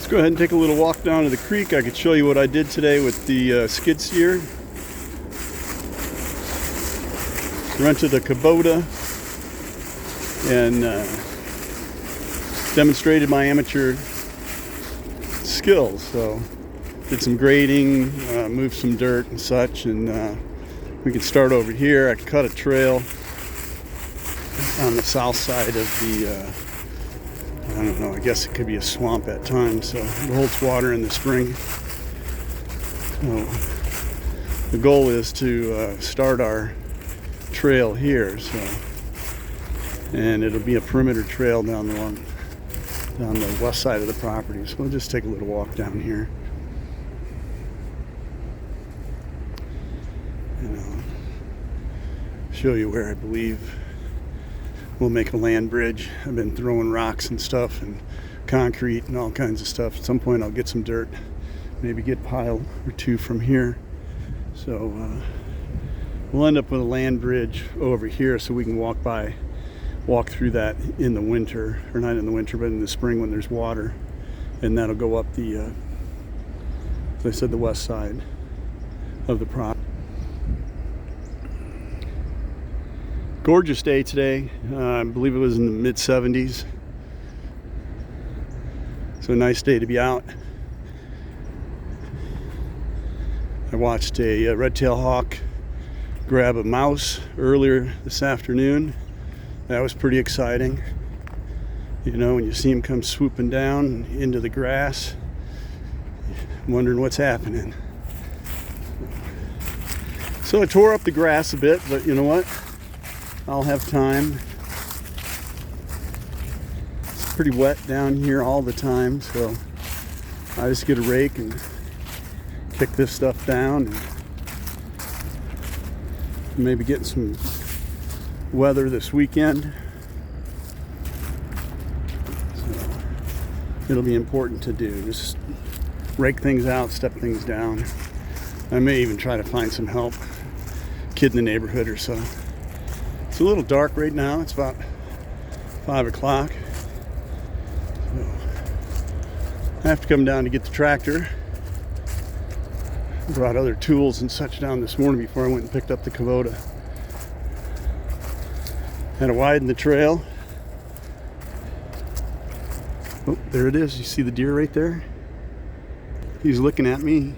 Go ahead and take a little walk down to the creek. I could show you what I did today with the skid steer. Rented a Kubota and demonstrated my amateur skills. So did some grading, moved some dirt and such, and we can start over here. I cut a trail on the south side of the I don't know, I guess it could be a swamp at times, so it holds water in the spring. So the goal is to start our trail here, and it'll be a perimeter trail down the west side of the property. So we'll just take a little walk down here. And I'll show you where I believe we'll make a land bridge. I've been throwing rocks and stuff and concrete and all kinds of stuff. At some point I'll get some dirt, maybe get a pile or two from here. So we'll end up with a land bridge over here so we can walk through that in the winter, or not in the winter, but in the spring when there's water. And that'll go up the, as I said, the west side of the property. Gorgeous day today. I believe it was in the mid-70s. So a nice day to be out. I watched a red-tailed hawk grab a mouse earlier this afternoon. That was pretty exciting. You know, when you see him come swooping down into the grass, wondering what's happening. So I tore up the grass a bit, but you know what? I'll have time. It's pretty wet down here all the time, so I just get a rake and kick this stuff down and maybe get some weather this weekend. So it'll be important to do. Just rake things out, step things down. I may even try to find some help. Kid in the neighborhood or so. It's a little dark right now. It's about 5 o'clock. So I have to come down to get the tractor. I brought other tools and such down this morning before I went and picked up the Kubota. Had to widen the trail. Oh, there it is. You see the deer right there? He's looking at me.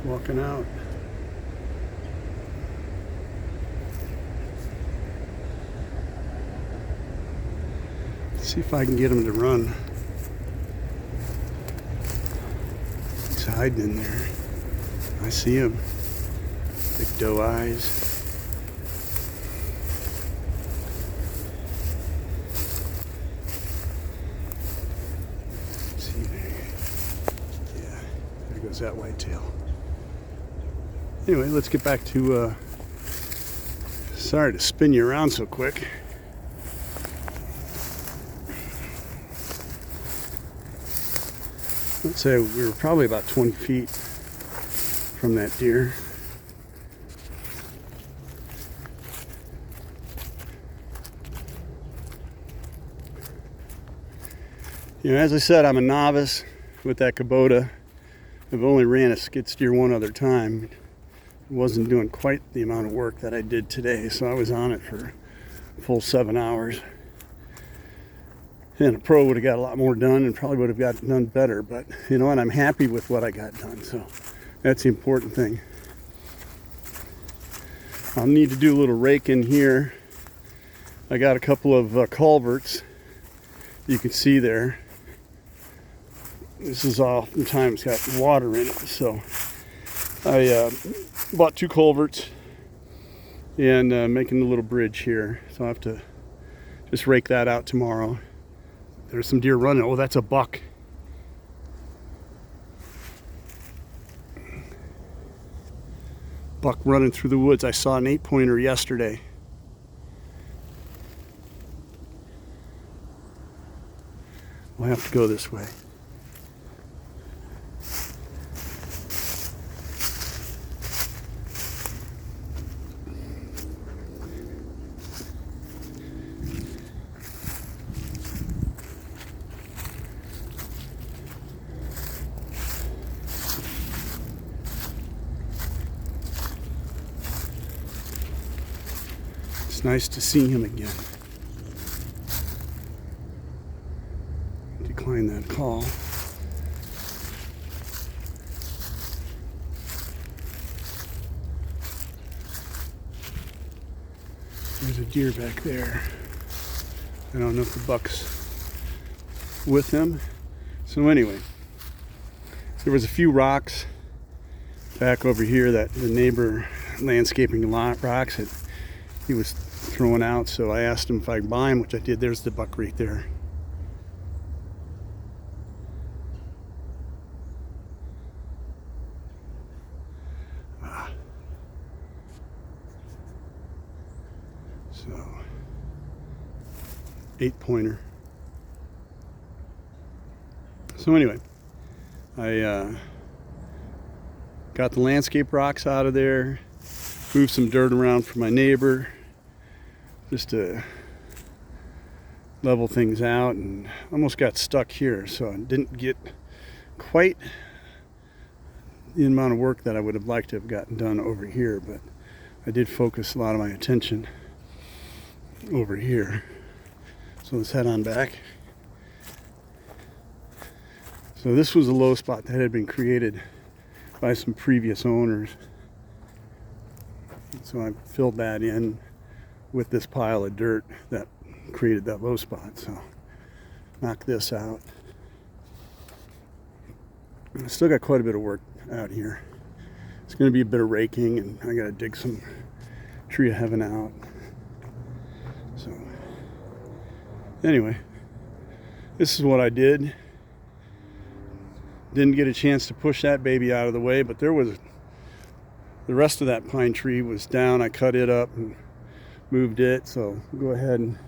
Walking out. Let's see if I can get him to run. He's hiding in there. I see him. Big doe eyes. See there. Yeah, there goes that whitetail. Anyway, let's get back to, sorry to spin you around so quick. Let's say we were probably about 20 feet from that deer. You know, as I said, I'm a novice with that Kubota. I've only ran a skid steer one other time. Wasn't doing quite the amount of work that I did today, so I was on it for a full 7 hours. And a pro would have got a lot more done and probably would have got done better, but you know what, I'm happy with what I got done, so that's the important thing. I'll need to do a little rake in here. I got a couple of culverts you can see there. This is oftentimes got water in it, so I bought 2 culverts and making a little bridge here. So I have to just rake that out tomorrow. There's some deer running. Oh, that's a buck. Buck running through the woods. I saw an 8-pointer yesterday. We'll have to go this way. It's nice to see him again. Decline that call. There's a deer back there. I don't know if the buck's with him. So anyway, there was a few rocks back over here that the neighbor landscaping rocks that he was throwing out. So I asked him if I could buy them, which I did. There's the buck right there. So 8-pointer. So anyway, I got the landscape rocks out of there, moved some dirt around for my neighbor just to level things out, and almost got stuck here, so I didn't get quite the amount of work that I would have liked to have gotten done over here, but I did focus a lot of my attention over here. So let's head on back. So this was a low spot that had been created by some previous owners. So I filled that in with this pile of dirt that created that low spot. So knock this out. I still got quite a bit of work out here. It's going to be a bit of raking, and I got to dig some tree of heaven out. So anyway, this is what I did. Didn't get a chance to push that baby out of the way, but there was the rest of that pine tree was down. I cut it up and moved it. So we'll go ahead and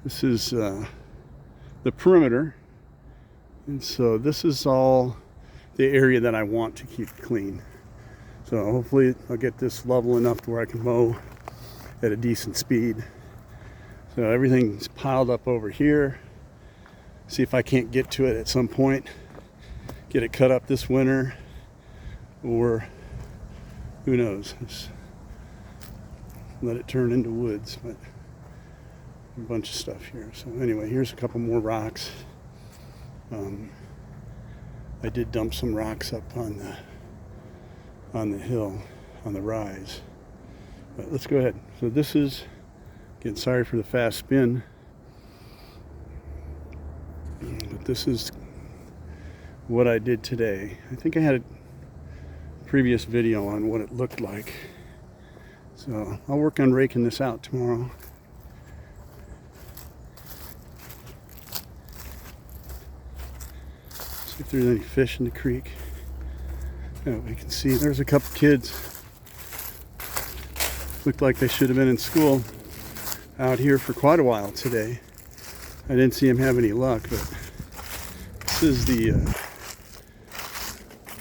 this is the perimeter, and so this is all the area that I want to keep clean. So hopefully I'll get this level enough to where I can mow at a decent speed. So everything's piled up over here. See if I can't get to it at some point. Get it cut up this winter, or who knows, just let it turn into woods. But a bunch of stuff here. So anyway, here's a couple more rocks. I did dump some rocks up on the hill, on the rise. But let's go ahead. So this is, again, sorry for the fast spin, but this is what I did today. I think I had a previous video on what it looked like. So I'll work on raking this out tomorrow. See if there's any fish in the creek. We can see there's a couple kids. Looked like they should have been in school out here for quite a while today. I didn't see them have any luck, but this is the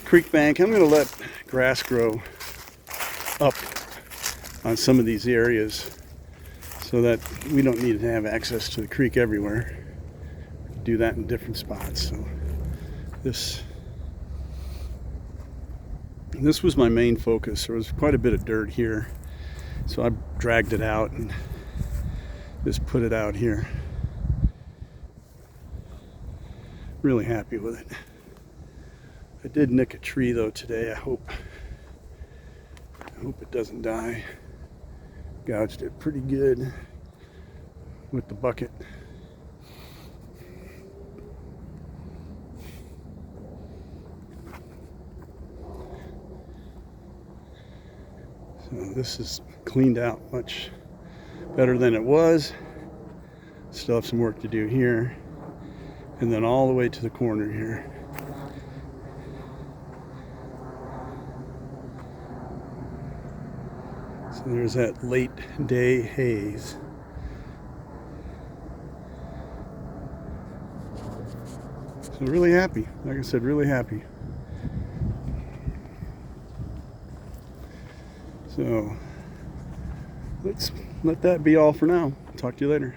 creek bank. I'm going to let grass grow up on some of these areas so that we don't need to have access to the creek everywhere. We can do that in different spots. So this was my main focus. There was quite a bit of dirt here, so I dragged it out and just put it out here. Really happy with it. I did nick a tree though today. I hope it doesn't die. Gouged it pretty good with the bucket. So this is cleaned out much better than it was. Still have some work to do here, and then all the way to the corner here. So there's that late day haze. So really happy. Like I said, really happy. So let's let that be all for now. Talk to you later.